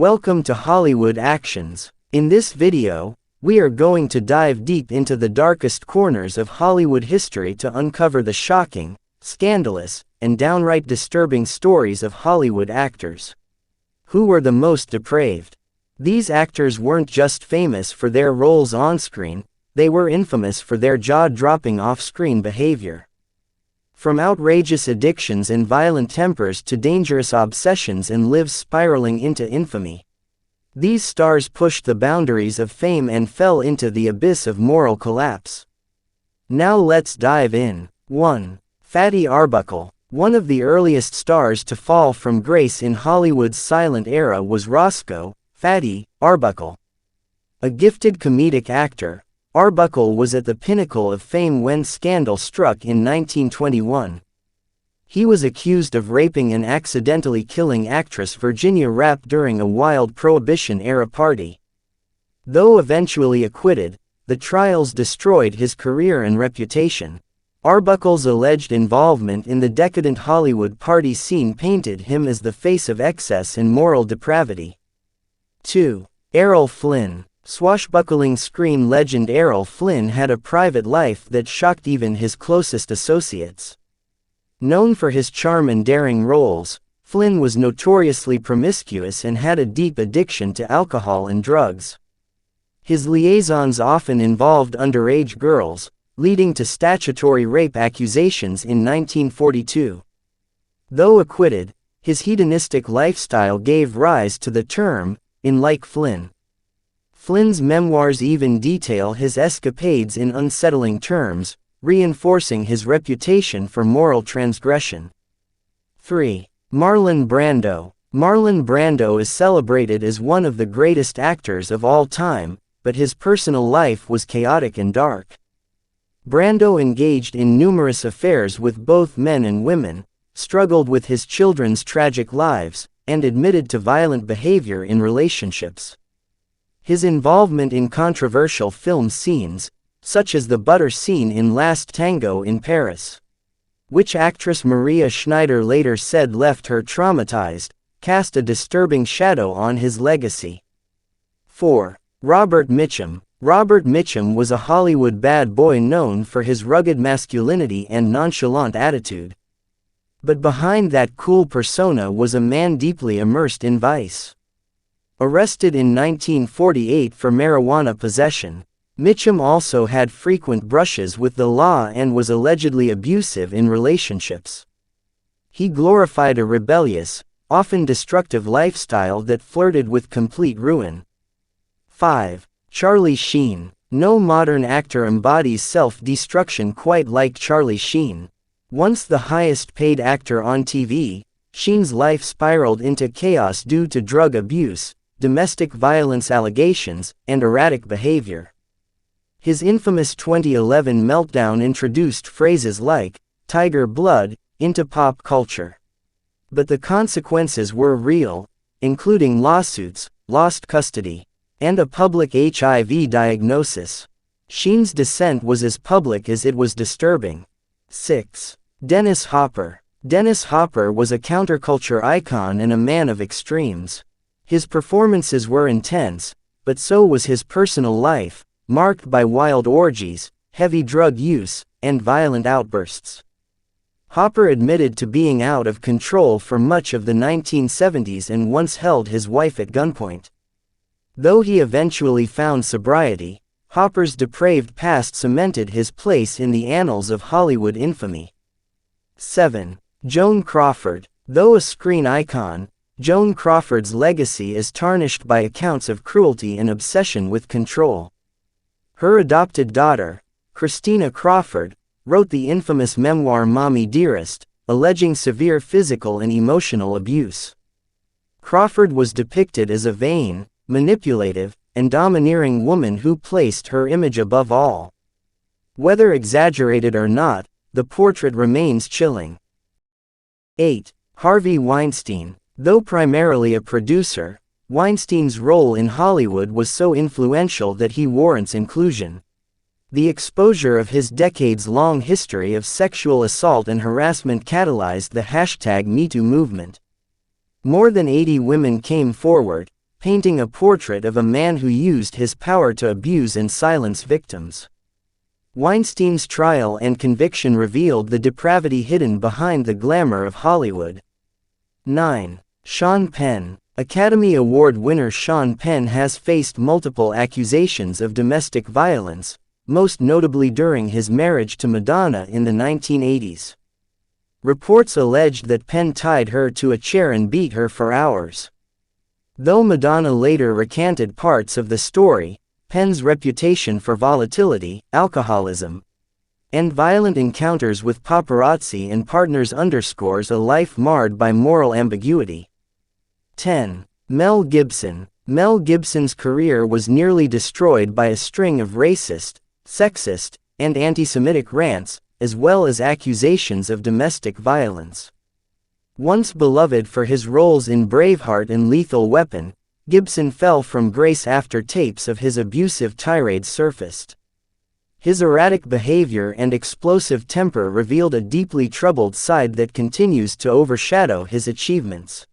Welcome to Hollywood Actions. In this video, we are going to dive deep into the darkest corners of Hollywood history to uncover the shocking, scandalous, and downright disturbing stories of Hollywood actors. Who were the most depraved? These actors weren't just famous for their roles on-screen, they were infamous for their jaw-dropping off-screen behavior. From outrageous addictions and violent tempers to dangerous obsessions and lives spiraling into infamy. These stars pushed the boundaries of fame and fell into the abyss of moral collapse. Now let's dive in. 1. Fatty Arbuckle. One of the earliest stars to fall from grace in Hollywood's silent era was Roscoe, Fatty, Arbuckle. A gifted comedic actor, Arbuckle was at the pinnacle of fame when scandal struck in 1921. He was accused of raping and accidentally killing actress Virginia Rappe during a wild Prohibition-era party. Though eventually acquitted, the trials destroyed his career and reputation. Arbuckle's alleged involvement in the decadent Hollywood party scene painted him as the face of excess and moral depravity. 2. Errol Flynn. Swashbuckling screen legend Errol Flynn had a private life that shocked even his closest associates. Known for his charm and daring roles, Flynn was notoriously promiscuous and had a deep addiction to alcohol and drugs. His liaisons often involved underage girls, leading to statutory rape accusations in 1942. Though acquitted, his hedonistic lifestyle gave rise to the term, "in like Flynn." Flynn's memoirs even detail his escapades in unsettling terms, reinforcing his reputation for moral transgression. 3. Marlon Brando. Marlon Brando is celebrated as one of the greatest actors of all time, but his personal life was chaotic and dark. Brando engaged in numerous affairs with both men and women, struggled with his children's tragic lives, and admitted to violent behavior in relationships. His involvement in controversial film scenes, such as the butter scene in Last Tango in Paris, which actress Maria Schneider later said left her traumatized, cast a disturbing shadow on his legacy. 4. Robert Mitchum. Robert Mitchum was a Hollywood bad boy known for his rugged masculinity and nonchalant attitude. But behind that cool persona was a man deeply immersed in vice. Arrested in 1948 for marijuana possession, Mitchum also had frequent brushes with the law and was allegedly abusive in relationships. He glorified a rebellious, often destructive lifestyle that flirted with complete ruin. 5. Charlie Sheen. No modern actor embodies self-destruction quite like Charlie Sheen. Once the highest-paid actor on TV, Sheen's life spiraled into chaos due to drug abuse, domestic violence allegations, and erratic behavior. His infamous 2011 meltdown introduced phrases like "tiger blood" into pop culture. But the consequences were real, including lawsuits, lost custody, and a public HIV diagnosis. Sheen's descent was as public as it was disturbing. 6. Dennis Hopper. Dennis Hopper was a counterculture icon and a man of extremes. His performances were intense, but so was his personal life, marked by wild orgies, heavy drug use, and violent outbursts. Hopper admitted to being out of control for much of the 1970s and once held his wife at gunpoint. Though he eventually found sobriety, Hopper's depraved past cemented his place in the annals of Hollywood infamy. 7. Joan Crawford. Though a screen icon, Joan Crawford's legacy is tarnished by accounts of cruelty and obsession with control. Her adopted daughter, Christina Crawford, wrote the infamous memoir Mommy Dearest, alleging severe physical and emotional abuse. Crawford was depicted as a vain, manipulative, and domineering woman who placed her image above all. Whether exaggerated or not, the portrait remains chilling. 8. Harvey Weinstein. Though primarily a producer, Weinstein's role in Hollywood was so influential that he warrants inclusion. The exposure of his decades-long history of sexual assault and harassment catalyzed the #MeToo movement. More than 80 women came forward, painting a portrait of a man who used his power to abuse and silence victims. Weinstein's trial and conviction revealed the depravity hidden behind the glamour of Hollywood. 9. Sean Penn. Academy Award winner Sean Penn has faced multiple accusations of domestic violence, most notably during his marriage to Madonna in the 1980s. Reports alleged that Penn tied her to a chair and beat her for hours. Though Madonna later recanted parts of the story, Penn's reputation for volatility, alcoholism, and violent encounters with paparazzi and partners underscores a life marred by moral ambiguity. 10. Mel Gibson. Mel Gibson's career was nearly destroyed by a string of racist, sexist, and anti-Semitic rants, as well as accusations of domestic violence. Once beloved for his roles in Braveheart and Lethal Weapon, Gibson fell from grace after tapes of his abusive tirades surfaced. His erratic behavior and explosive temper revealed a deeply troubled side that continues to overshadow his achievements.